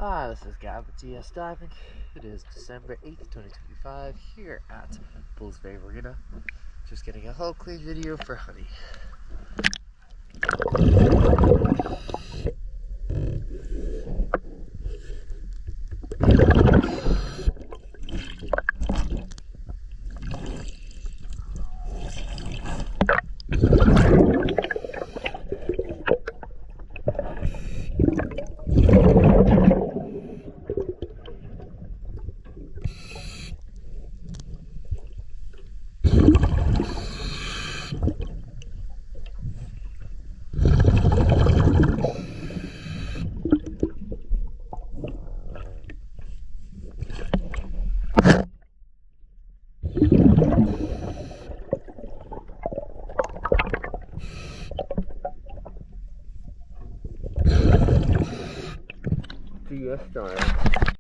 This is Gab with DS Diving. It is December 8th, 2025 here at Bulls Bay Marina. Just getting a whole clean video for Honey. DS Style.